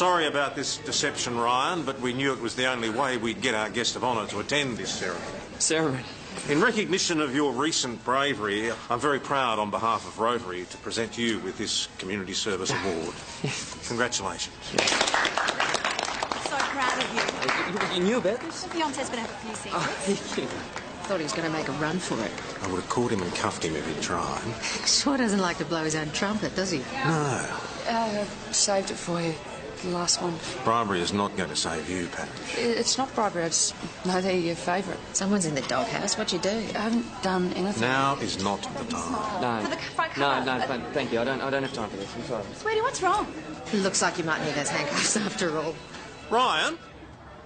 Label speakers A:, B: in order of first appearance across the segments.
A: Sorry about this deception, Ryan, but we knew it was the only way we'd get our guest of honour to attend this ceremony.
B: Ceremony?
A: In recognition of your recent bravery, I'm very proud on behalf of Rotary to present you with this Community Service Award. Congratulations.
C: So proud of you.
B: You knew about this?
C: My fiance's been having a few secrets.
B: Oh,
D: Thought he was going to make a run for it.
A: I would have caught him and cuffed him if he'd tried.
D: Sure doesn't like to blow his own trumpet, does he?
A: No.
E: Saved it for you. The last one.
A: Bribery is not going to save you, Pat.
E: It's not bribery. I just know they're your favourite.
D: Someone's in the doghouse. What'd you do?
E: I haven't done anything.
A: Now is not the time.
B: No.
C: For the front cover.
B: No, thank you. I don't have time for this. I'm sorry.
C: Sweetie, what's wrong?
D: Looks like you might need those handcuffs after all.
A: Ryan,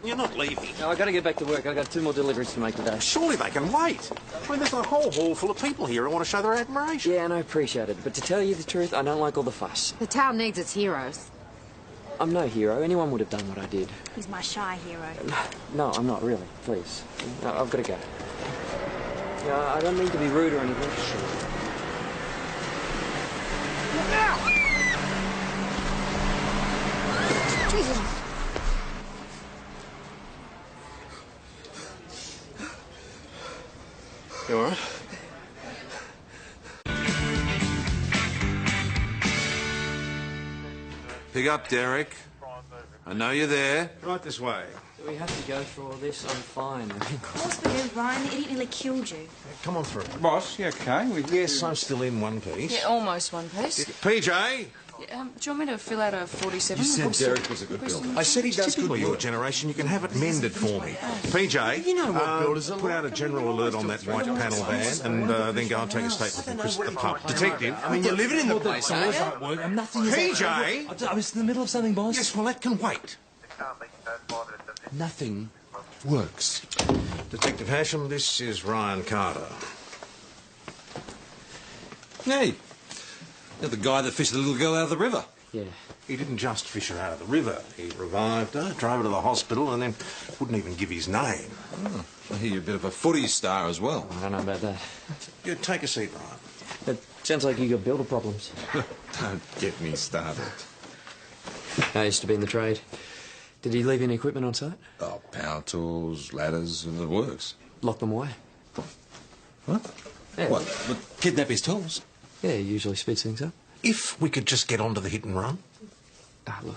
A: you're not leaving.
B: No, I've got to get back to work. I've got 2 more deliveries to make today.
A: Surely they can wait. I mean, there's a whole hall full of people here who want to show their admiration.
B: Yeah, and I appreciate it. But to tell you the truth, I don't like all the fuss.
D: The town needs its heroes.
B: I'm no hero. Anyone would have done what I did.
C: He's my shy hero.
B: No, I'm not really. Please. No, I've got to go. No, I don't mean to be rude or anything.
C: Jesus.
A: You all right? Pick up, Derek. I know you're there. Right this way.
B: Do we have to go through all this? I'm fine.
C: Of course we do, Ryan. The idiot nearly killed you.
A: Come on through.
F: Boss, you okay?
A: Yes, I'm still in one piece.
E: Yeah, almost one piece.
A: PJ!
E: Do you want me to fill out a 47?
F: You said Derek was a good builder.
A: I said he does good for your generation. You can have it mended for me. PJ,
F: You know what builders are
A: put out a general alert on that white panel van and then go and take a statement from Chris at the pub. Detective.
F: I mean, you're living in the place, aren't you? Won't work. And nothing is...
A: PJ!
F: I was in the middle of something, boss.
A: Yes, well, that can wait.
F: Nothing works.
A: Detective Hasham, this is Ryan Carter.
G: Hey, you're the guy that fished the little girl out of the river.
B: Yeah.
A: He didn't just fish her out of the river. He revived her, drove her to the hospital, and then wouldn't even give his name.
G: Oh, I hear you're a bit of a footy star as well.
B: I don't know about that.
A: You take a seat, Ryan.
B: It sounds like you got builder problems.
G: Don't get me started.
B: I used to be in the trade. Did he leave any equipment on site?
G: Oh, power tools, ladders, and the works.
B: Lock them away?
G: What?
B: Yeah.
G: What? But kidnap his tools?
B: Yeah, he usually speeds things up.
A: If we could just get onto the hit and run.
B: Ah, look,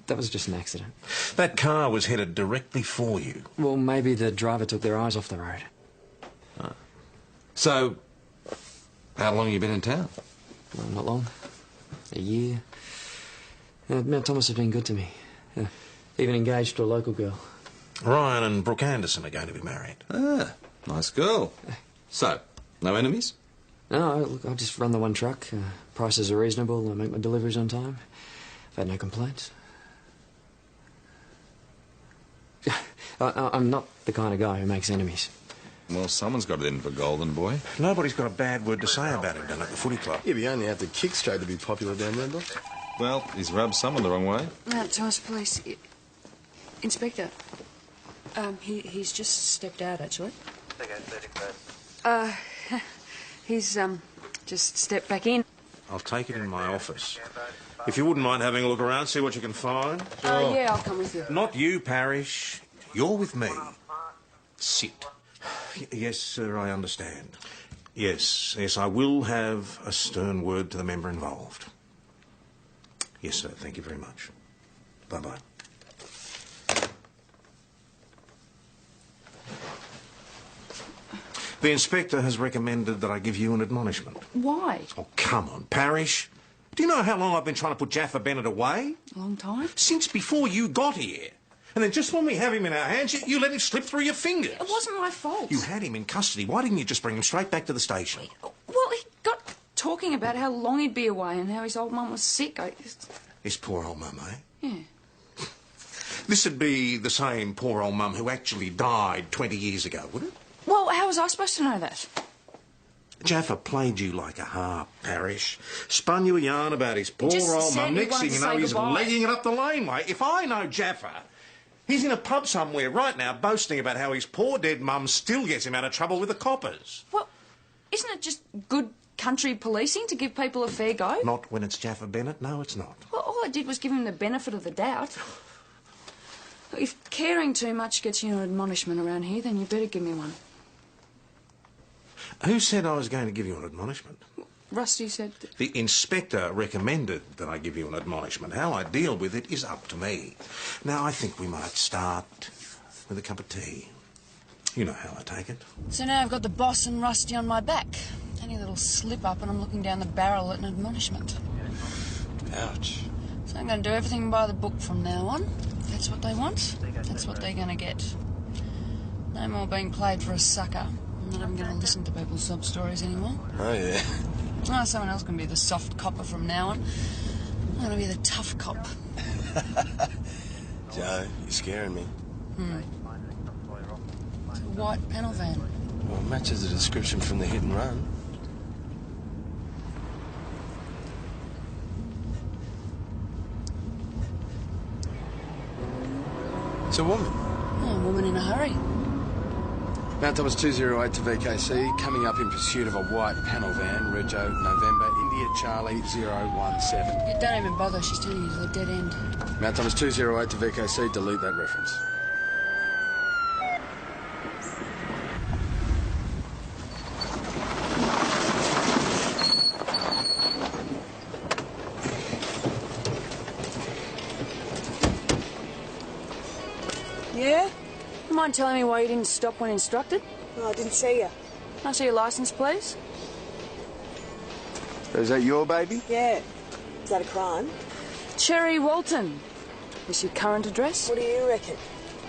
B: that was just an accident.
A: That car was headed directly for you.
B: Well, maybe the driver took their eyes off the road.
G: So, how long have you been in town?
B: Well, not long. A year. Mount Thomas has been good to me. Even engaged to a local girl.
A: Ryan and Brooke Anderson are going to be married.
G: Ah, nice girl. So, no enemies?
B: No, look, I just run the one truck. Prices are reasonable. I make my deliveries on time. I've had no complaints. I'm not the kind of guy who makes enemies.
G: Well, someone's got it in for Golden Boy.
A: Nobody's got a bad word to say about him down at the footy club.
F: Yeah, but you only have to kick straight to be popular down there, boss.
G: Well, he's rubbed someone the wrong way.
E: Mount Thomas Police. Inspector. He's just stepped out, actually. He's, just stepped back in.
A: I'll take it in my office. If you wouldn't mind having a look around, see what you can find.
E: Yeah, I'll come with you.
A: Not you, Parrish. You're with me. Sit. Yes, sir, I understand. Yes, I will have a stern word to the member involved. Yes, sir, thank you very much. Bye-bye. The inspector has recommended that I give you an admonishment.
E: Why?
A: Oh, come on, Parrish. Do you know how long I've been trying to put Jaffa Bennett away?
E: A long time?
A: Since before you got here. And then just when we have him in our hands, you let him slip through your fingers.
E: It wasn't my fault.
A: You had him in custody. Why didn't you just bring him straight back to the station?
E: Well, he got talking about how long he'd be away and how his old mum was sick.
A: His poor old mum, eh?
E: Yeah.
A: This would be the same poor old mum who actually died 20 years ago, would it?
E: Well, how was I supposed to know that?
A: Jaffa played you like a harp, Parrish. Spun you a yarn about his poor
E: Just
A: old
E: said
A: mum.
E: he
A: Next
E: wanted
A: thing you
E: to
A: know,
E: say
A: he's
E: goodbye.
A: legging it up the laneway. If I know Jaffa, he's in a pub somewhere right now boasting about how his poor dead mum still gets him out of trouble with the coppers.
E: Well, isn't it just good country policing to give people a fair go?
A: Not when it's Jaffa Bennett, no, it's not.
E: Well, all I did was give him the benefit of the doubt. If caring too much gets you an admonishment around here, then you better give me one.
A: Who said I was going to give you an admonishment?
E: Rusty said...
A: The inspector recommended that I give you an admonishment. How I deal with it is up to me. Now, I think we might start with a cup of tea. You know how I take it.
E: So now I've got the boss and Rusty on my back. Any little slip-up and I'm looking down the barrel at an admonishment.
G: Ouch.
E: So I'm going to do everything by the book from now on. If that's what they want, that's what they're going to get. No more being played for a sucker. I'm not even going to listen to people's sob stories anymore.
F: Oh, yeah.
E: Oh, someone else can be the soft copper from now on. I'm going to be the tough cop.
F: Joe, you're scaring me.
E: It's a white panel van.
F: Well, it matches the description from the hit and run. It's a woman.
E: Oh, a woman in a hurry.
F: Mount Thomas 208 to VKC, coming up in pursuit of a white panel van, Rego, November, India Charlie 017.
E: Yeah, don't even bother, she's turning into the dead end.
F: Mount Thomas 208 to VKC, delete that reference.
E: Yeah? You mind telling me why you didn't stop when instructed?
H: Oh, I didn't see you.
E: Can I see your licence, please?
F: Is that your baby?
H: Yeah. Is that a crime?
E: Cherry Walton. Is your current address?
H: What do you reckon?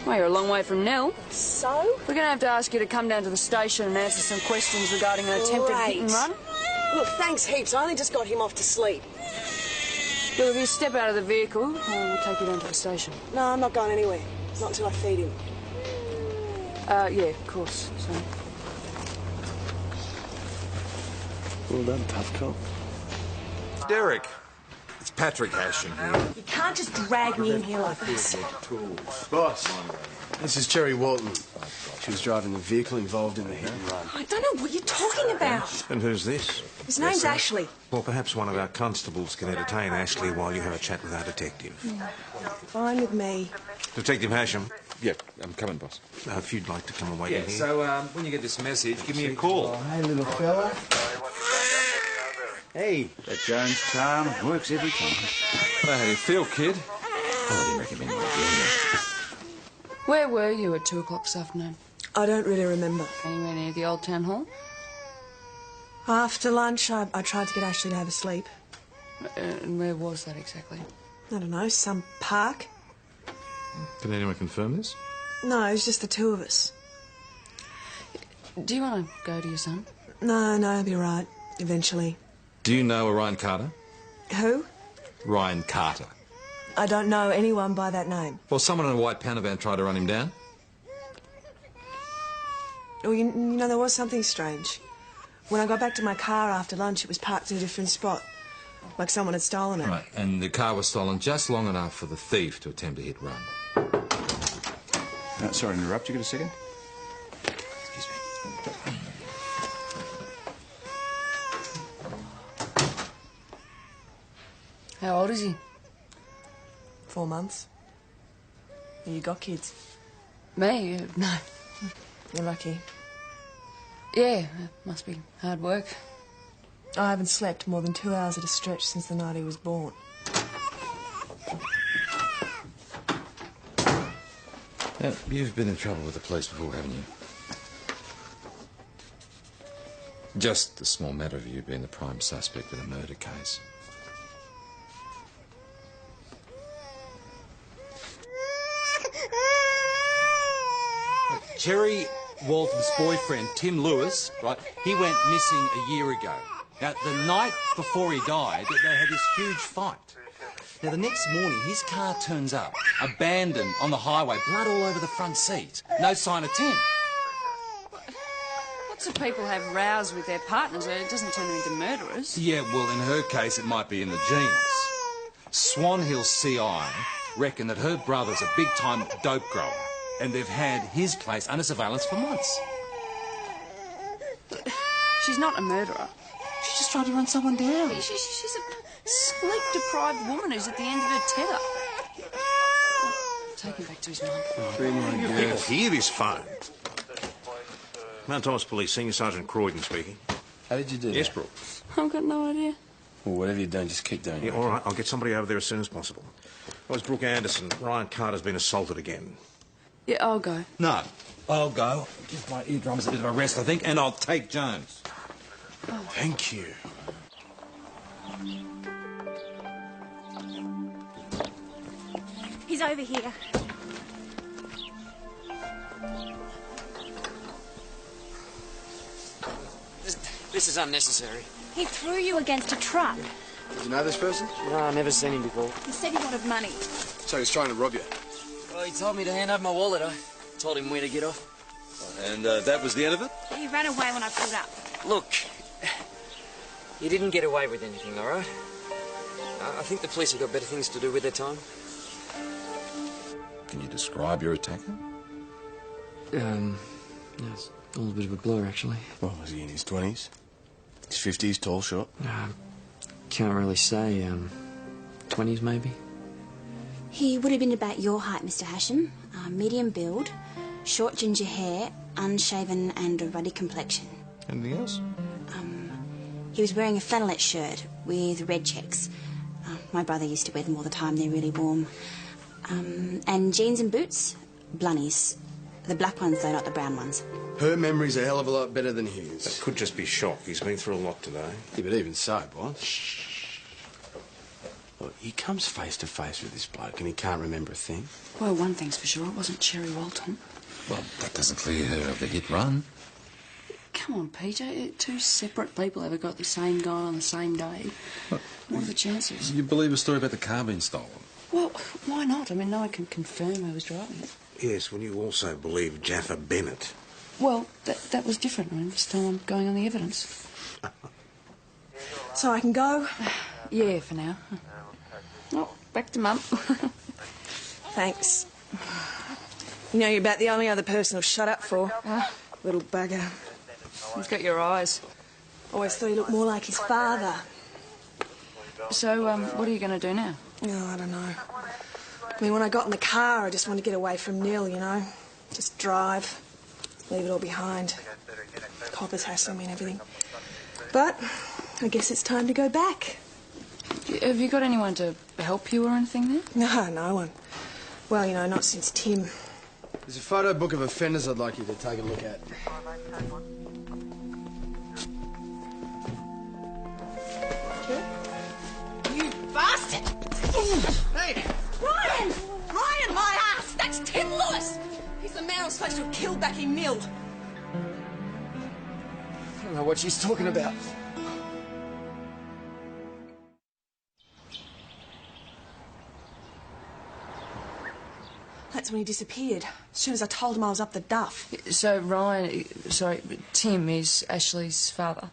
E: Well, you're a long way from Nell.
H: So?
E: We're going to have to ask you to come down to the station and answer some questions regarding an attempted hit and run.
H: Look, thanks heaps. I only just got him off to sleep.
E: Well, if you step out of the vehicle, we'll take you down to the station.
H: No, I'm not going anywhere. Not until I feed him.
E: Yeah, of course. So.
F: Well done, tough cop.
G: Derek, it's Patrick Ashton here.
H: You can't just drag me in here like this.
F: Boss, this is Cherry Walton. She was driving the vehicle involved in the hit and run.
H: I don't know what you're talking about.
A: And who's this?
H: His name's Ashley.
A: Well, perhaps one of our constables can entertain Ashley while you have a chat with our detective.
H: Fine with me.
A: Detective Hasham,
G: Yeah, I'm coming, boss.
A: if you'd like to come and wait
G: Yeah,
A: in here.
G: so when you get this message, give me a call.
I: Hey, little fella. Hey, that Jones charm works every time.
G: Well, how do you feel, kid?
I: I didn't recommend my
E: Where were you at 2 o'clock this afternoon?
H: I don't really remember.
E: Anywhere near the old town hall?
H: After lunch, I tried to get Ashley to have a sleep.
E: And where was that exactly?
H: I don't know, some park?
G: Can anyone confirm this?
H: No, it was just the two of us.
E: Do you want to go to your son?
H: No, he'll be right. Eventually.
G: Do you know a Ryan Carter?
H: Who?
G: Ryan Carter.
H: I don't know anyone by that name.
G: Well, someone in a white panel van tried to run him down.
H: Well, you know, there was something strange. When I got back to my car after lunch, it was parked in a different spot. Like someone had stolen it.
G: Right, and the car was stolen just long enough for the thief to attempt a hit-run.
I: Sorry to interrupt. You got a second?
G: Excuse me.
E: How old is he?
H: 4 months. You got kids?
E: Me? No.
H: You're lucky.
E: Yeah, it must be hard work.
H: I haven't slept more than 2 hours at a stretch since the night he was born.
G: Now, you've been in trouble with the police before, haven't you? Just the small matter of you being the prime suspect in a murder case.
J: Cherry Walton's boyfriend, Tim Lewis, right, he went missing a year ago. Now, the night before he died, they had this huge fight. Now, the next morning, his car turns up, abandoned on the highway, blood all over the front seat. No sign of Tim.
E: Lots of people have rows with their partners, and it doesn't turn them into murderers.
G: Yeah, well, in her case, it might be in the genes. Swan Hill CI reckon that her brother's a big-time dope grower, and they've had his place under surveillance for months.
E: She's not a murderer. She's
J: just trying to run someone down.
E: She's a sleep-deprived woman who's at the end of her tether. Take him back to his mum.
A: You people hear this phone? Mount Thomas Police, Senior Sergeant Croydon speaking.
F: How did you do
A: Yes,
F: that?
A: Brooks.
E: I've got no idea.
F: Well, whatever you've done, just keep doing it.
A: Yeah, all right, I'll get somebody over there as soon as possible. Oh, it's Brooke Anderson. Ryan Carter's been assaulted again.
E: Yeah, I'll go.
J: No, I'll go. Give my eardrums a bit of a rest, I think, and I'll take Jones.
F: Thank you.
C: He's over here.
B: This is unnecessary.
C: He threw you against a truck.
F: Did you know this person?
B: No, I've never seen him before.
C: He said he wanted money.
F: So he's trying to rob you.
B: Well, he told me to hand over my wallet. I told him where to get off.
J: And that was the end of it?
C: He ran away when I pulled up.
B: Look, you didn't get away with anything, all right? I think the police have got better things to do with their time.
G: Can you describe your attacker?
B: Yeah, it's all a bit of a blur, actually.
F: Well, was he in his 20s? His 50s, tall, short?
B: Can't really say. 20s, maybe?
C: He would have been about your height, Mr. Hasham. Medium build, short ginger hair, unshaven and a ruddy complexion.
A: Anything else?
C: He was wearing a flannelette shirt with red checks. My brother used to wear them all the time. They're really warm. And jeans and boots, blunnies. The black ones, though, not the brown ones.
F: Her memory's a hell of a lot better than his.
A: That could just be shock. He's been through a lot today.
F: Yeah, but even so, boy. Look, he comes face to face with this bloke and he can't remember a thing.
E: Well, one thing's for sure, it wasn't Cherry Walton.
G: Well, that doesn't clear her of the hit run.
E: Come on, Peter. Two separate people ever got the same guy on the same day. What are the chances?
G: You believe a story about the car being stolen?
E: Well, why not? I mean, no one can confirm who was driving it.
A: Yes, well, you also believe Jaffa Bennett.
E: Well, that was different. I mean, still I'm going on the evidence.
H: So I can go?
E: Yeah, for now. Oh, back to Mum.
H: Thanks. You know, you're about the only other person I'll shut up for. Little bugger.
E: He's got your eyes.
H: Always thought he looked more like his father.
E: So, what are you going to do now?
H: Oh, I don't know. I mean, when I got in the car, I just wanted to get away from Neil, you know. Just drive. Leave it all behind. Coppers hassling me and everything. But I guess it's time to go back.
E: Have you got anyone to help you or anything there?
H: No, no one. Well, you know, not since Tim.
F: There's a photo book of offenders I'd like you to take a look at.
K: You bastard!
H: Hey!
K: Ryan! Ryan, my ass! That's Tim Lewis!
H: He's the man I was supposed to have killed back in Mill.
B: I don't know what she's talking about.
H: That's when he disappeared. As soon as I told him I was up the duff.
E: So, Tim is Ashley's father.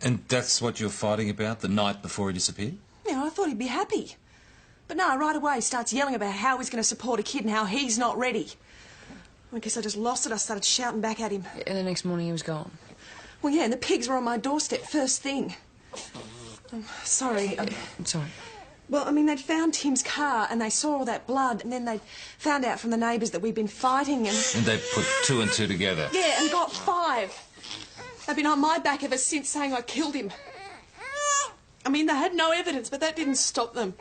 G: And that's what you're fighting about the night before he disappeared?
H: You know, I thought he'd be happy. But no, right away he starts yelling about how he's going to support a kid and how he's not ready. I guess I just lost it. I started shouting back at him.
E: And the next morning he was gone.
H: Well, yeah, and the pigs were on my doorstep first thing. Sorry.
E: I'm sorry.
H: Well, I mean, they'd found Tim's car and they saw all that blood and then they'd found out from the neighbours that we'd been fighting and...
G: And they put two and two together?
H: Yeah, and got 5. They've been on my back ever since saying I killed him. I mean, they had no evidence, but that didn't stop them.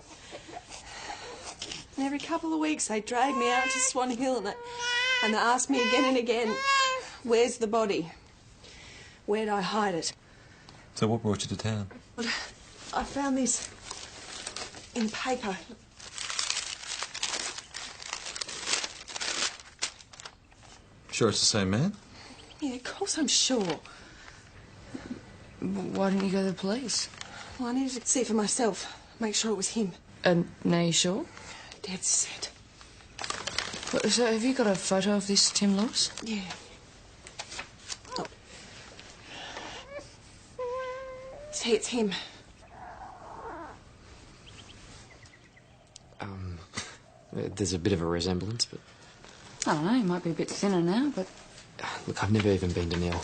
H: And every couple of weeks they dragged me out to Swan Hill and they asked me again and again, where's the body? Where'd I hide it?
G: So what brought you to town?
H: Well, I found this in paper.
G: Sure it's the same man?
H: Yeah, of course I'm sure.
E: Why didn't you go to the police?
H: Well, I needed to see it for myself, make sure it was him.
E: And now you sure?
H: Dead set.
E: So have you got a photo of this Tim Lewis?
H: Yeah. Oh. See, it's him.
B: There's a bit of a resemblance, but...
E: I don't know, he might be a bit thinner now, but...
B: Look, I've never even been to Neil.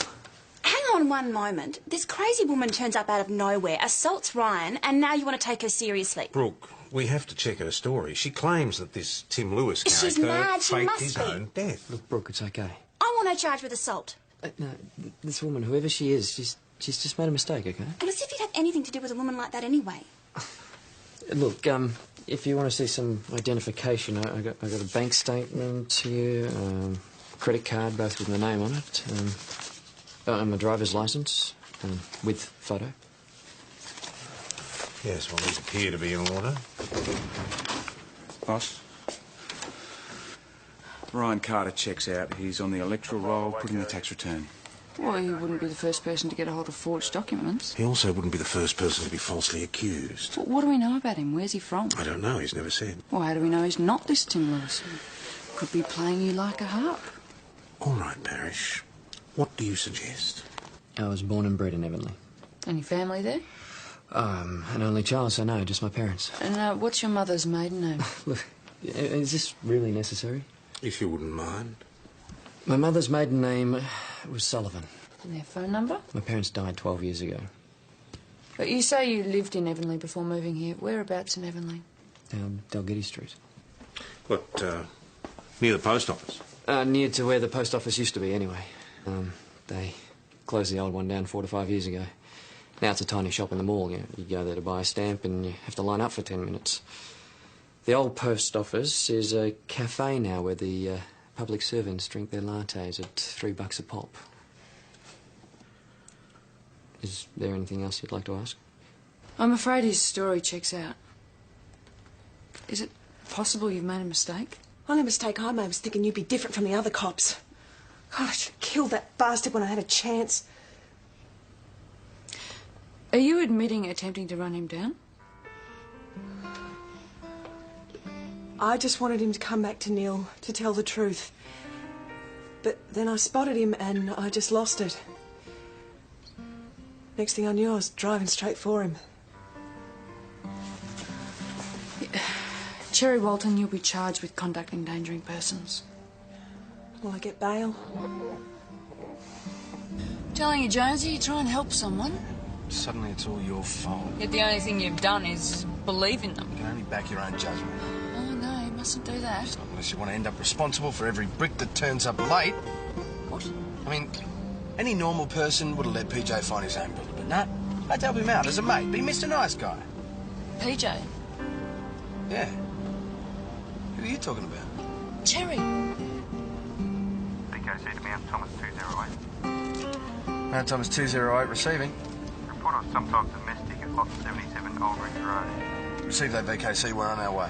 K: Hang
C: on one moment. This crazy woman turns up out of nowhere, assaults Ryan, and now you want to take her seriously.
A: Brooke, we have to check her story. She claims that this Tim Lewis
C: She's
A: character
C: mad, she
A: faked
C: must
A: his
C: be.
A: own death.
B: Look, Brooke, it's okay.
C: I want her charged with assault.
B: No, this woman, whoever she is, she's just made a mistake, okay?
C: Well, as if you'd have anything to do with a woman like that anyway.
B: Look, if you want to see some identification, I got a bank statement here, credit card, both with my name on it, and my driver's licence, with photo.
A: Yes, well, these appear to be in order.
I: Boss? Ryan Carter checks out. He's on the electoral roll, putting the tax return.
E: Well, he wouldn't be the first person to get a hold of forged documents.
A: He also wouldn't be the first person to be falsely accused.
E: Well, what do we know about him? Where's he from?
A: I don't know. He's never said.
E: Well, how do we know he's not this Tim Lewis? Could be playing you like a harp.
A: All right, Parrish. What do you suggest?
B: I was born and bred in Avonlea.
E: Any family there?
B: An only child, so no, just my parents.
E: And what's your mother's maiden name?
B: Look, is this really necessary?
A: If you wouldn't mind.
B: My mother's maiden name was Sullivan.
E: And their phone number?
B: My parents died 12 years ago.
E: But you say you lived in Avonlea before moving here. Whereabouts in Avonlea?
B: Down Dalgety Street.
A: What, near the post office?
B: Near to where the post office used to be, anyway. They closed the old one down 4 to 5 years ago. Now it's a tiny shop in the mall. You go there to buy a stamp and you have to line up for 10 minutes. The old post office is a cafe now where the public servants drink their lattes at $3 a pop. Is there anything else you'd like to ask?
E: I'm afraid his story checks out. Is it possible you've made a mistake?
H: Only mistake I made was thinking you'd be different from the other cops. God, I should have killed that bastard when I had a chance.
E: Are you admitting attempting to run him down?
H: I just wanted him to come back to Neil, to tell the truth. But then I spotted him and I just lost it. Next thing I knew, I was driving straight for him.
E: Cherry Walton, you'll be charged with conduct endangering persons.
H: Will I get bail?
E: Telling you, Jonesy, you try and help someone,
F: Suddenly it's all your fault.
E: yet the only thing you've done is believe in them.
F: You can only back your own judgment.
E: Oh, no, you mustn't do that.
F: Unless you want to end up responsible for every brick that turns up late.
E: What?
F: I mean, any normal person would have let PJ find his own brother, but nah, I'd help him out as a mate. Be Mr. Nice Guy.
E: PJ?
F: Yeah. Who are you talking about?
E: Cherry.
L: VKC to Mount Thomas 208.
F: Mount Thomas 208 receiving.
L: Report of some type of domestic at lot 77 Old Ridge Road.
F: Receive that VKC, we're on our way.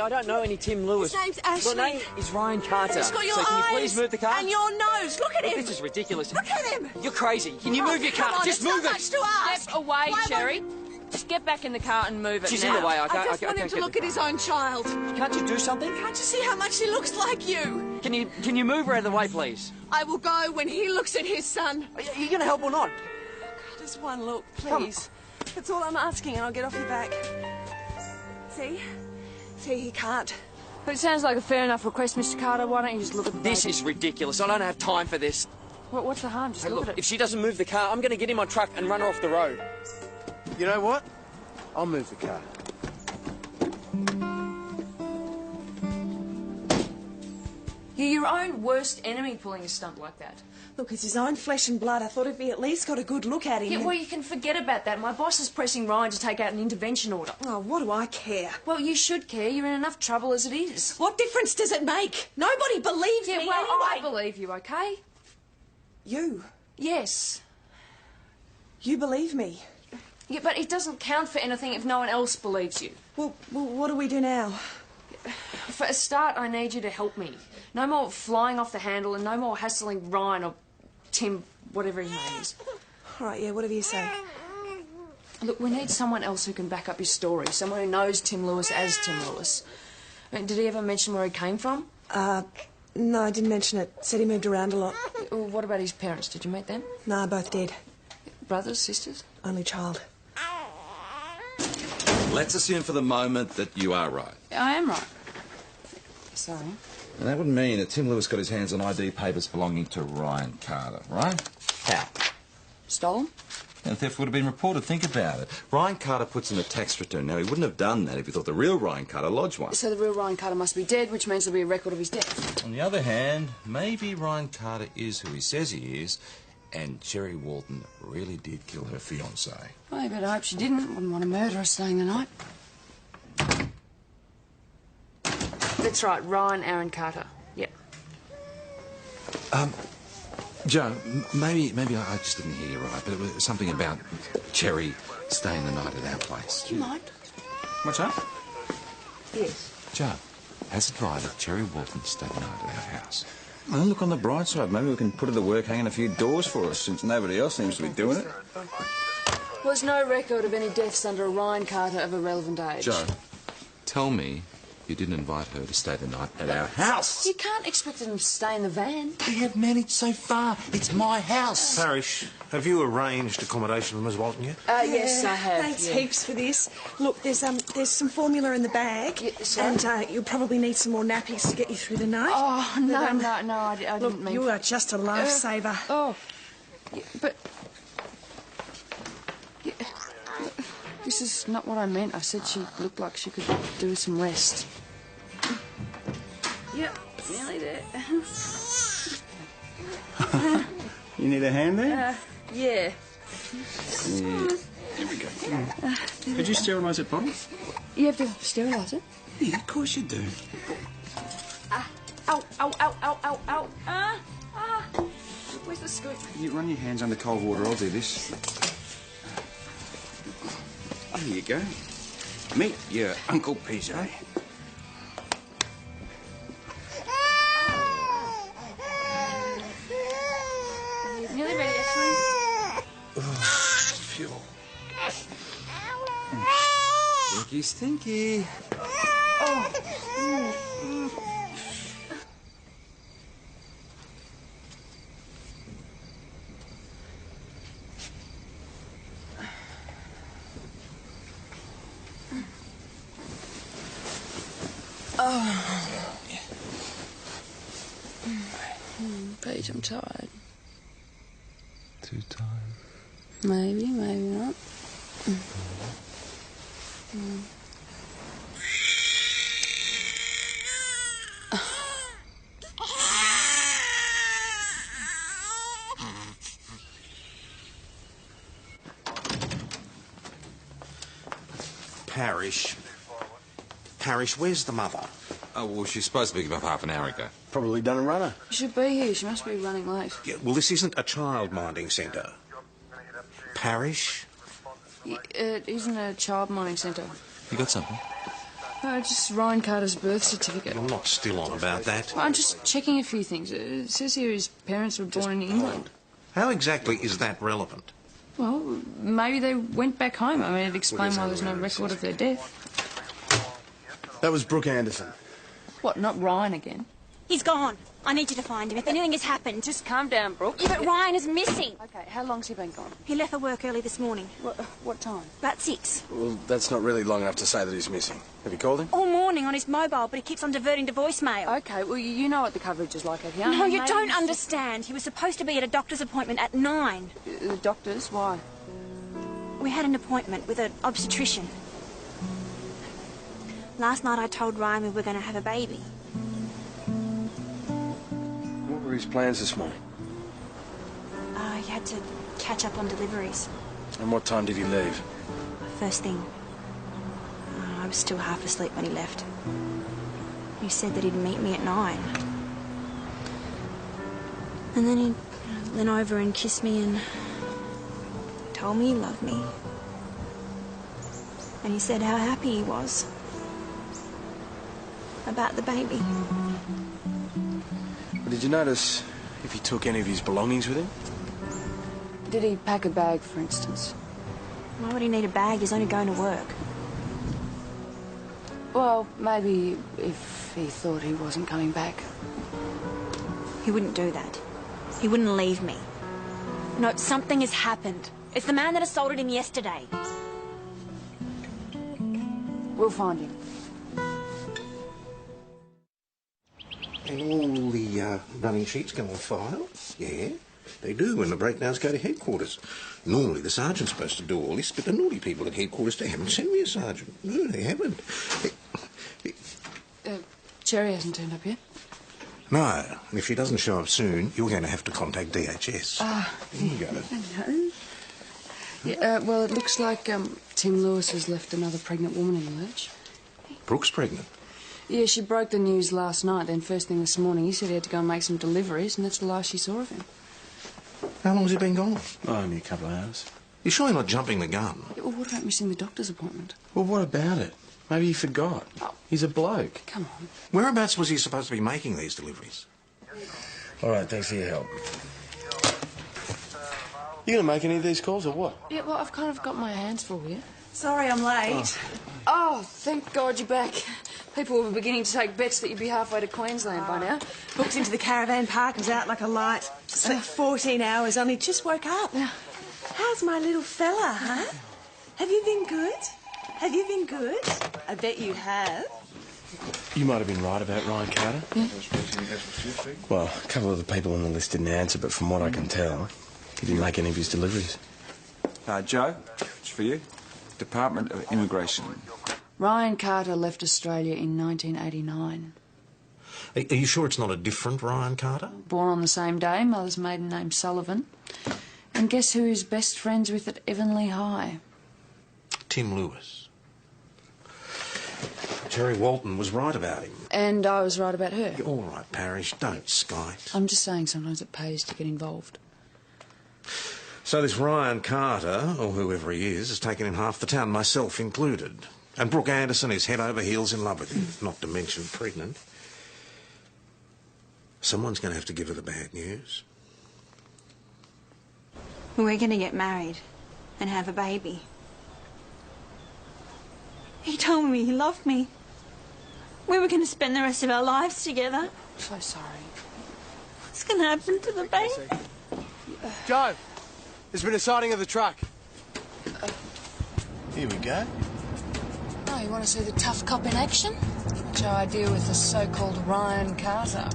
B: I don't know any Tim Lewis.
K: His name's Ashley.
B: My name is Ryan Carter.
K: He's got your
B: so can you
K: eyes
B: please move the car?
K: and your nose. Look at him.
B: This is ridiculous.
K: Look at him.
B: You're crazy. Can you move your car?
K: Come on,
B: Just
K: it's
B: move
K: not
B: it.
K: much to ask.
E: Step away,
K: Why
E: Cherry. Just get back in the car and move it
B: She's
E: now.
B: in the way.
K: I just want him
B: can't
K: to
B: get
K: look
B: the
K: at his
B: car.
K: own child.
B: Can't you do something?
K: Can't you see how much he looks like you?
B: Can you move her out of the way, please?
K: I will go when he looks at his son.
B: Are you going to help or not?
K: Just one look, please. That's all I'm asking, and I'll get off your back. See? See, he can't.
E: But it sounds like a fair enough request, Mr. Carter. Why don't you just look at the
B: This
E: baby?
B: is ridiculous. I don't have time for this.
E: What's the harm? Just
B: Hey,
E: look
B: look,
E: at it.
B: if she doesn't move the car, I'm going to get in my truck and run her off the road.
F: You know what? I'll move the car.
E: You're your own worst enemy pulling a stunt like that.
H: Look, it's his own flesh and blood. I thought if he at least got a good look at him.
E: Yeah, well, you can forget about that. My boss is pressing Ryan to take out an intervention order.
H: Oh, what do I care?
E: Well, you should care. You're in enough trouble as it is.
H: What difference does it make? Nobody believes
E: Yeah,
H: me
E: well, I
H: anyway.
E: believe you, okay?
H: You?
E: Yes.
H: You believe me?
E: Yeah, but it doesn't count for anything if no one else believes you.
H: Well, what do we do now?
E: For a start, I need you to help me. No more flying off the handle and no more hassling Ryan or Tim, whatever his name is.
H: All right, yeah, whatever you say.
E: Look, we need someone else who can back up his story. Someone who knows Tim Lewis as Tim Lewis. I mean, did he ever mention where he came from?
H: No, I didn't mention it. Said he moved around a lot.
E: Well, what about his parents? Did you meet them?
H: Nah, both dead.
E: Brothers, sisters?
H: Only child.
G: Let's assume for the moment that you are right.
E: I am right. Sorry.
G: And that would mean that Tim Lewis got his hands on ID papers belonging to Ryan Carter, right? How?
E: Stolen?
G: And theft would have been reported. Think about it. Ryan Carter puts in a tax return. Now, he wouldn't have done that if he thought the real Ryan Carter lodged one.
E: So the real Ryan Carter must be dead, which means there'll be a record of his death.
G: On the other hand, maybe Ryan Carter is who he says he is, and Cherry Walton really did kill her fiancé.
E: Well, you better hope she didn't. Wouldn't want a murderer staying the night. That's right, Ryan Aaron Carter. Yep.
G: Joe, maybe I just didn't hear you right, but it was something about Cherry staying the night at our place.
E: Do you mind?
I: What's that?
E: Yes.
G: Joe, has it right that Cherry Walton stayed the night at our house?
I: Well, look on the bright side. Maybe we can put her to work hanging a few doors for us, since nobody else seems to be doing it.
E: Well, there's no record of any deaths under a Ryan Carter of a relevant age.
G: Joe, tell me you didn't invite her to stay the night at our house.
E: You can't expect them to stay in the van.
G: We have managed so far. It's my house.
A: Parish, have you arranged accommodation for Ms. Walton yet?
E: Yes, I have.
H: Thanks
E: yeah.
H: heaps for this. Look, there's some formula in the bag, and you'll probably need some more nappies to get you through the night.
E: Oh, no, I
H: Look,
E: didn't mean...
H: you are just a lifesaver.
E: Oh, yeah, but... Yeah, this is not what I meant. I said she looked like she could do with some rest. Yep, nearly there.
I: You need a hand there?
E: Yeah.
I: Here we go. Could you sterilise that bottle?
E: You have to sterilise it?
I: Yeah, of course you do.
E: Ow, ow, ow, ow, ow, ow. Where's the scoop?
I: You run your hands under cold water. I'll do this. Here you go. Meet your Uncle PJ.
E: Nearly ready, actually.
G: Phew. Stinky, stinky.
E: Pete, I'm tired.
G: Too tired.
E: Maybe, maybe not.
A: Parish, where's the mother?
G: Oh, well, she's supposed to be about half an hour ago.
F: Probably done a runner.
E: She should be here. She must be running late.
A: Yeah, well, this isn't a child minding centre. Parish?
E: It isn't a child minding centre.
G: You got something?
E: Just Ryan Carter's birth certificate.
A: I'm not still on about that.
E: Well, I'm just checking a few things. It says here his parents were born in England.
A: How exactly is that relevant?
E: Well, maybe they went back home. I mean, it'd explain why there's no record of their death.
F: That was Brooke Anderson.
E: What, not Ryan again?
C: He's gone. I need you to find him. If anything has happened,
E: Just calm down, Brooke.
C: Yeah, but Ryan is missing.
E: Okay, how long's he been gone?
C: He left for work early this morning.
E: What time?
C: About 6.
F: Well, that's not really long enough to say that he's missing. Have you called him?
C: All morning on his mobile, but he keeps on diverting to voicemail.
E: Okay, well, you know what the coverage is like out here.
C: No, you
E: Maybe
C: don't
E: he's
C: understand. He was supposed to be at a doctor's appointment at 9.
E: The doctors? Why?
C: We had an appointment with an obstetrician. Last night I told Ryan we were going to have a baby.
F: What were his plans this morning?
C: He had to catch up on deliveries.
F: And what time did he leave?
C: First thing. I was still half asleep when he left. He said that he'd meet me at 9. And then he leaned over and kissed me and told me he loved me. And he said how happy he was about the baby.
F: Did you notice if he took any of his belongings with him?
E: Did he pack a bag, for instance?
C: Why would he need a bag? He's only going to work.
E: Well, maybe if he thought he wasn't coming back.
C: He wouldn't do that. He wouldn't leave me. No, something has happened. It's the man that assaulted him yesterday.
E: We'll find him.
A: And all the running sheets go on file? Yeah, they do when the breakdowns go to headquarters. Normally the sergeant's supposed to do all this, but the naughty people at headquarters, they haven't sent me a sergeant. No, they haven't.
E: Cherry hasn't turned up yet?
A: No, and if she doesn't show up soon, you're going to have to contact DHS. There you go.
E: Hello. Yeah, well, it looks like Tim Lewis has left another pregnant woman in the lurch.
A: Brooke's pregnant?
E: Yeah, she broke the news last night, then first thing this morning he said he had to go and make some deliveries, and that's the last she saw of him.
A: How long has he been gone?
F: Oh, only a couple of hours.
A: You sure you're not jumping the gun?
E: Yeah, well, what about missing the doctor's appointment?
F: Well, what about it? Maybe he forgot.
E: Oh.
F: He's a bloke.
E: Come on.
A: Whereabouts was he supposed to be making these deliveries?
F: All right, thanks for your help. You going to make any of these calls or what?
E: Yeah, well, I've kind of got my hands full here.
H: Sorry I'm late.
E: Oh, thank God you're back. People were beginning to take bets that you'd be halfway to Queensland by now.
H: Booked into the caravan park, was out like a light. Slept 14 hours, only just woke up. How's my little fella, huh? Have you been good? Have you been good? I bet you have.
F: You might have been right about Ryan Carter.
E: Yeah.
F: Well, a couple of the people on the list didn't answer, but from what I can tell, he didn't make any of his deliveries.
I: Joe, it's for you. Department of Immigration.
E: Ryan Carter left Australia in 1989.
A: Are you sure it's not a different Ryan Carter?
E: Born on the same day, mother's maiden name Sullivan. And guess who he's best friends with at Evanley High?
A: Tim Lewis. Jerry Walton was right about him.
E: And I was right about her.
A: All right, Parrish, don't skite.
E: I'm just saying sometimes it pays to get involved.
A: So this Ryan Carter, or whoever he is, has taken in half the town, myself included. And Brooke Anderson is head over heels in love with him, not to mention pregnant. Someone's going to have to give her the bad news.
C: We're going to get married and have a baby. He told me he loved me. We were going to spend the rest of our lives together.
E: So sorry.
C: What's going to happen to the baby?
F: Joe, there's been a sighting of the truck. Here we go.
E: Oh, you want to see the tough cop in action? Watch how I deal with the so-called Ryan Carter.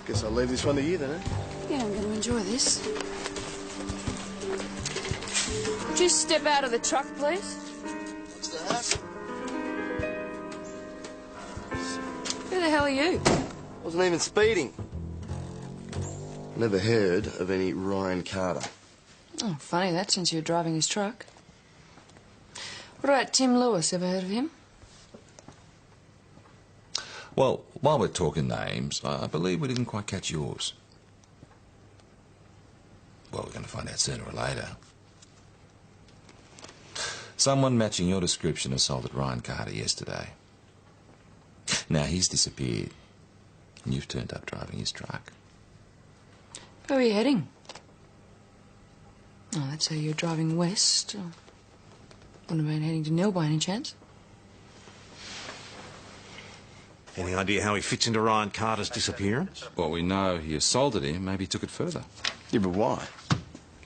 F: Guess I'll leave this one to you then, eh?
E: Yeah, I'm going to enjoy this. Just step out of the truck, please.
F: What's that?
E: Who the hell are you?
M: Wasn't even speeding. Never heard of any Ryan Carter.
E: Oh, funny that, since you were driving his truck. What about Tim Lewis? Ever heard of him?
G: Well, while we're talking names, I believe we didn't quite catch yours. Well, we're going to find out sooner or later. Someone matching your description assaulted Ryan Carter yesterday. Now he's disappeared, and you've turned up driving his truck.
E: Where are you heading? Oh, that's how you're driving west. Oh. Wouldn't have been heading to Nil by any chance.
A: Any idea how he fits into Ryan Carter's disappearance?
G: Well, we know he assaulted him. Maybe he took it further.
F: Yeah, but why?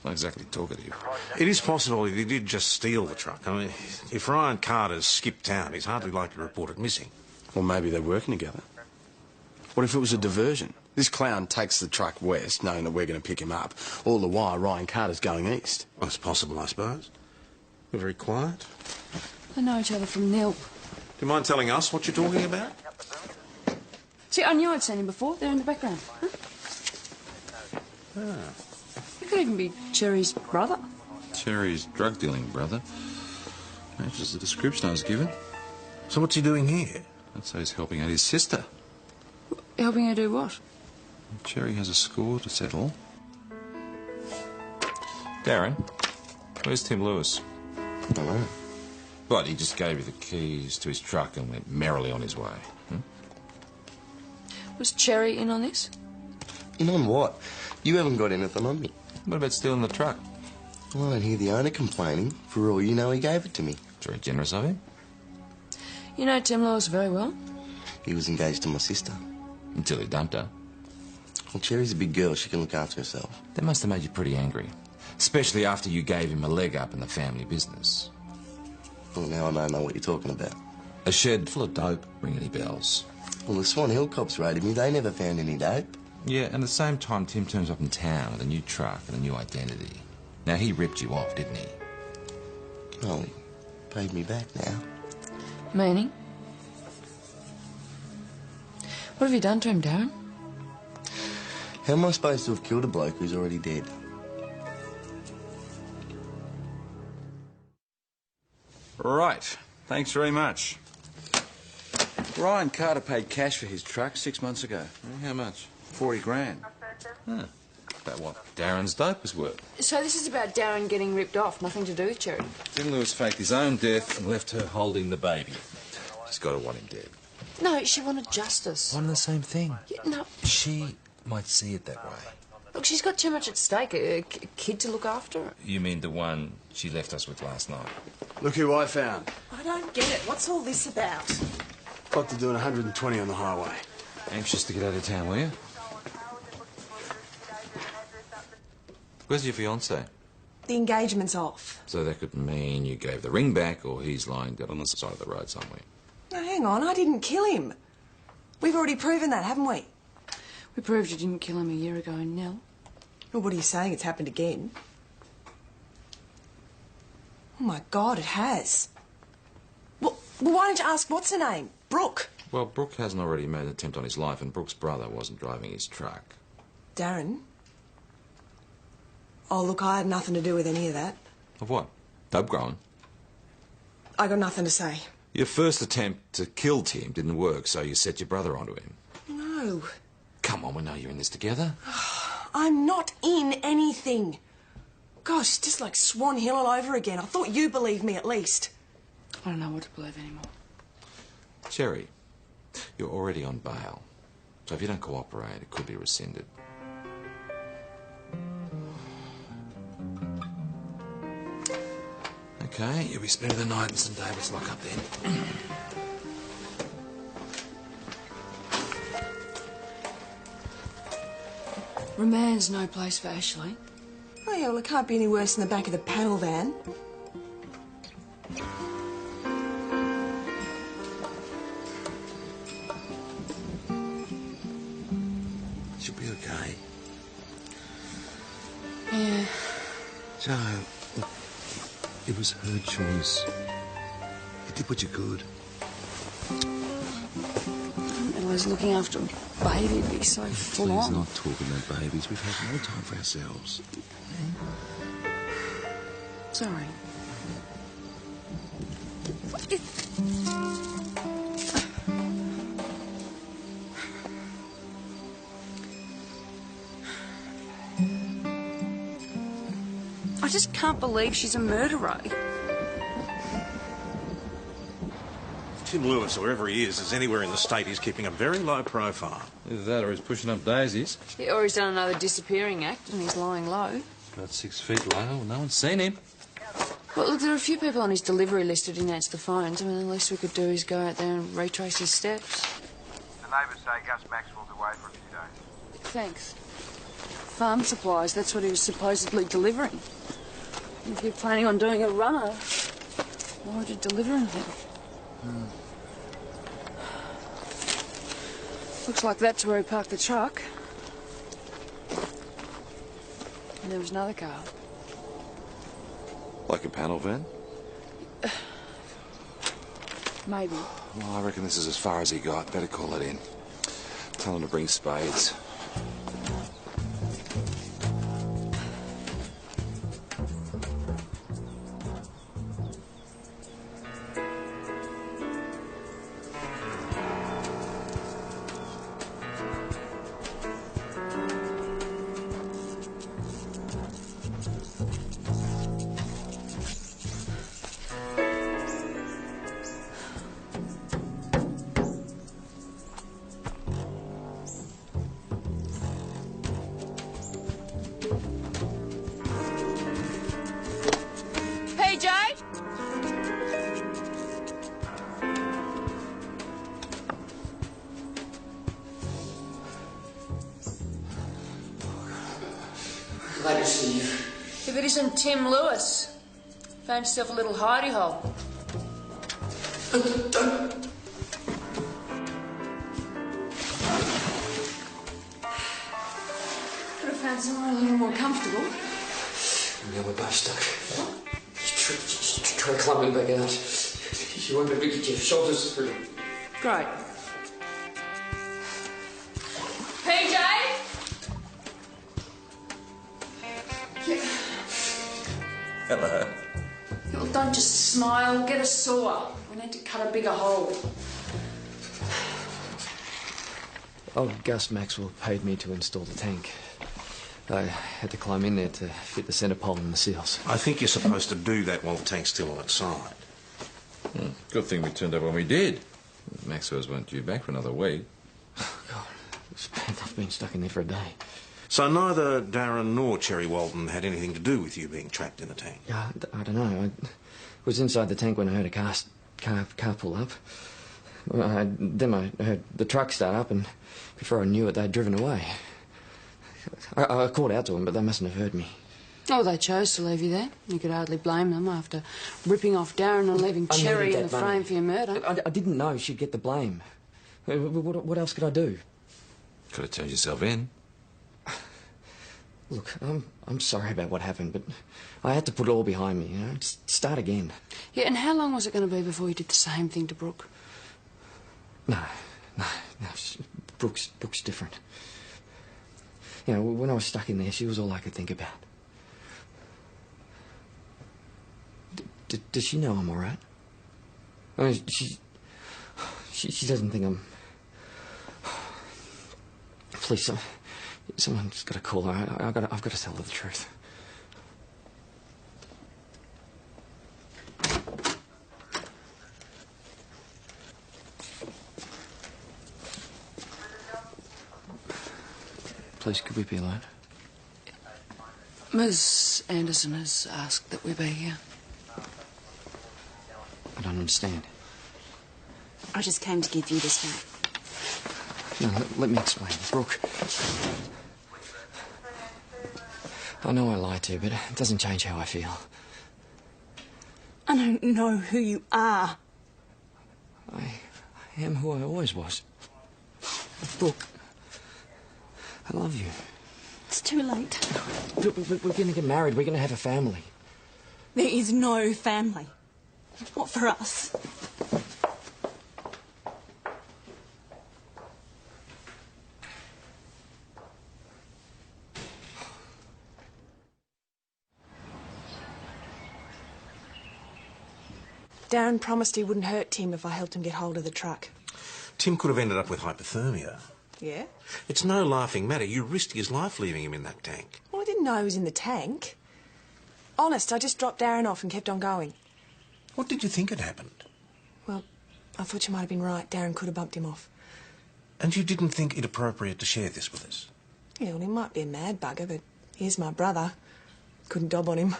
G: Not exactly talkative.
A: It is possible that he did just steal the truck. I mean, if Ryan Carter's skipped town, he's hardly likely to report it missing.
F: Or maybe they're working together. What if it was a diversion? This clown takes the truck west, knowing that we're going to pick him up. All the while, Ryan Carter's going east.
A: Well, it's possible, I suppose. We're very quiet.
E: They know each other from Nil.
A: Do you mind telling us what you're talking about?
E: See, I knew I'd seen him before. They're in the background. Huh?
A: Ah.
E: He could even be Cherry's brother.
G: Cherry's drug-dealing brother. Matches the description I was given.
A: So what's he doing here?
G: I'd say he's helping out his sister.
E: Helping her do what?
G: Cherry has a score to settle. Darren, where's Tim Lewis?
M: Hello.
G: What, he just gave you the keys to his truck and went merrily on his way?
E: Was Cherry in on this?
M: In on what? You haven't got anything on me.
G: What about stealing the truck?
M: Well, I don't hear the owner complaining. For all you know, he gave it to me.
G: It's very generous of him.
E: You know Tim Lewis very well?
M: He was engaged to my sister.
G: Until he dumped her.
M: Well, Cherry's a big girl. She can look after herself.
G: That must have made you pretty angry. Especially after you gave him a leg up in the family business.
M: Well, now I don't know what you're talking about.
G: A shed full of dope, ring any bells.
M: Well, the Swan Hill cops raided me. They never found any dope.
G: Yeah, and at the same time, Tim turns up in town with a new truck and a new identity. Now, he ripped you off, didn't he?
M: Well, he paid me back now.
E: Meaning? What have you done to him, Darren?
M: How am I supposed to have killed a bloke who's already dead?
I: Right. Thanks very much. Ryan Carter paid cash for his truck 6 months ago.
G: How much?
I: 40 grand.
G: Huh. About what Darren's dope was worth.
E: So this is about Darren getting ripped off, nothing to do with Cherry.
G: Tim Lewis faked his own death and left her holding the baby. She's got to want him dead.
E: No, she wanted justice.
G: One and the same thing.
E: Yeah, no.
G: She might see it that way.
E: Look, she's got too much at stake. A kid to look after.
G: You mean the one she left us with last night?
F: Look who I found.
H: I don't get it. What's all this about?
F: Got to doing 120 on the highway.
G: Anxious to get out of town, were you? Where's your fiancé?
H: The engagement's off.
G: So that could mean you gave the ring back or he's lying dead on the side of the road somewhere.
H: Now, hang on. I didn't kill him. We've already proven that, haven't we?
E: We proved you didn't kill him a year ago in Nell.
H: Well, what are you saying? It's happened again? Oh, my God, it has. Well, why don't you ask what's her name? Brooke.
G: Well, Brooke hasn't already made an attempt on his life and Brooke's brother wasn't driving his truck.
H: Darren? Oh, look, I had nothing to do with any of that.
G: Of what? Dope growing?
H: I got nothing to say.
G: Your first attempt to kill Tim didn't work, so you set your brother onto him.
H: No.
G: Come on, we know you're in this together.
H: I'm not in anything. Gosh, just like Swan Hill all over again. I thought you believed me at least.
E: I don't know what to believe anymore.
G: Cherry, you're already on bail. So if you don't cooperate, it could be rescinded. Okay, you'll be spending the night in St David's lockup then.
E: Remand's no place for Ashley.
H: Oh, yeah, well, it can't be any worse than the back of the panel van.
A: She'll be okay.
E: Yeah.
A: So, look, it was her choice. You did what you could.
E: It was looking after a baby. It'd be so full
A: Please
E: on.
A: not talk about babies. We've had no time for ourselves.
E: Sorry. I just can't believe she's a murderer.
A: Tim Lewis, or wherever he is anywhere in the state, he's keeping a very low profile.
G: Either that or he's pushing up daisies.
E: Yeah, or he's done another disappearing act and he's lying low.
G: About 6 feet low. No one's seen him.
E: Well, look, there are a few people on his delivery list who didn't answer the phones. I mean, the least we could do is go out there and retrace his steps.
L: The neighbours say Gus Maxwell's away for a few days.
E: Thanks. Farm supplies, that's what he was supposedly delivering. If you're planning on doing a runner, why would you deliver anything? Looks like that's where he parked the truck. And there was another car.
G: Like a panel van?
E: Maybe.
G: Well, I reckon this is as far as he got. Better call it in. Tell him to bring spades.
B: Glad to see you.
E: If it isn't Tim Lewis, found yourself a little hidey hole. Could have found somewhere a little more comfortable.
B: Now we're both stuck. Just try climbing back out. You won't be able to get your shoulders through.
E: Great. PJ?
I: Hello.
E: Well, don't just smile. Get a saw. We need to cut a bigger hole.
B: Old Gus Maxwell paid me to install the tank. I had to climb in there to fit the centre pole and the seals.
A: I think you're supposed to do that while the tank's still on its side.
I: Good thing we turned up when we did. Maxwell's weren't due back for another week.
B: Oh, God. I've been stuck in there for a day.
A: So neither Darren nor Cherry Walton had anything to do with you being trapped in the tank?
B: Yeah, I don't know. I was inside the tank when I heard a car pull up. Then I heard the truck start up, and before I knew it, they'd driven away. I called out to them, but they mustn't have heard me.
E: Oh, they chose to leave you there. You could hardly blame them after ripping off Darren and leaving Cherry in the frame for your murder.
B: I didn't know she'd get the blame. What else could I do?
I: Could have turned yourself in.
B: Look, I'm sorry about what happened, but I had to put it all behind me, you know, start again.
E: Yeah, and how long was it going to be before you did the same thing to Brooke?
B: No. Brooke's different. You know, when I was stuck in there, she was all I could think about. Does she know I'm all right? I mean, she doesn't think I'm... Please, someone's got to call her. I've got to tell her the truth. Please, could we be alone?
E: Ms. Anderson has asked that we be here.
B: I don't understand.
C: I just came to give you this back.
B: No, let me explain. Brooke, I know I lied to you, but it doesn't change how I feel.
C: I don't know who you are.
B: I am who I always was. Brooke, I love you.
C: It's too late.
B: We're going to get married. We're going to have a family.
C: There is no family. Not for us.
H: Darren promised he wouldn't hurt Tim if I helped him get hold of the truck.
A: Tim could have ended up with hypothermia.
H: Yeah?
A: It's no laughing matter. You risked his life leaving him in that tank.
H: Well, I didn't know he was in the tank. Honest, I just dropped Darren off and kept on going.
A: What did you think had happened?
H: Well, I thought you might have been right. Darren could have bumped him off.
A: And you didn't think it appropriate to share this with us?
H: Yeah, well, he might be a mad bugger, but he's my brother. Couldn't dob on him.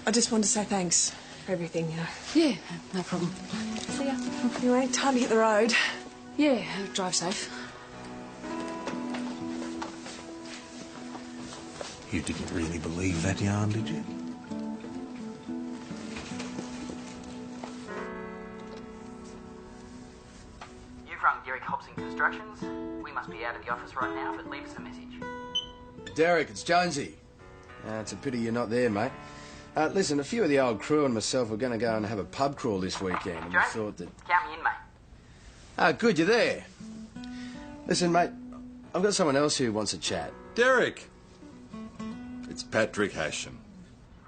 H: I just wanted to say thanks for everything, you know.
E: Yeah, no problem.
H: See ya. Anyway, time to hit the road.
E: Yeah, drive safe.
A: You didn't really believe that yarn, did you?
N: You've rung Derek Hobson Constructions. We must be out of the office right now, but leave us a message.
F: Derek, it's Jonesy. It's a pity you're not there, mate. Listen, a few of the old crew and myself were going to go and have a pub crawl this weekend, and we thought that...
N: Count me in, mate.
F: Good, you're there. Listen, mate, I've got someone else who wants to chat.
I: Derek! It's Patrick Hashem.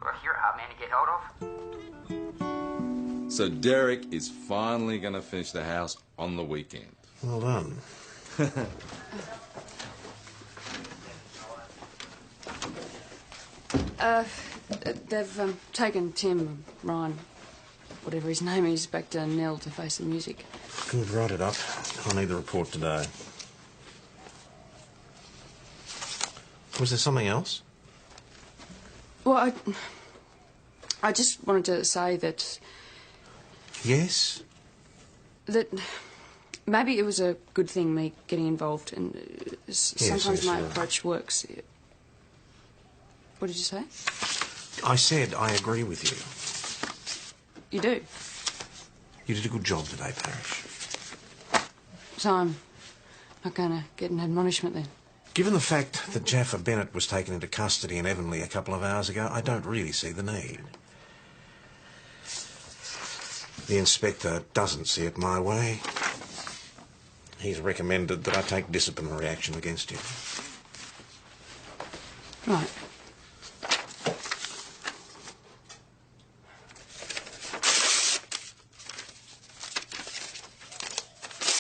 N: Well, you're a hard man to get hold of.
I: So Derek is finally going to finish the house on the weekend.
A: Well done.
E: They've taken Tim, Ryan, whatever his name is, back to Nell to face the music.
A: Good, write it up. I'll need the report today. Was there something else?
E: Well, I just wanted to say that...
A: Yes?
E: That Maybe it was a good thing, me getting involved, and sometimes my approach works. What did you say?
A: I said I agree with you.
E: You do?
A: You did a good job today, Parish.
E: So I'm not going to get an admonishment then?
A: Given the fact that Jaffa Bennett was taken into custody in Avonlea a couple of hours ago, I don't really see the need. The inspector doesn't see it my way. He's recommended that I take disciplinary action against him.
E: Right.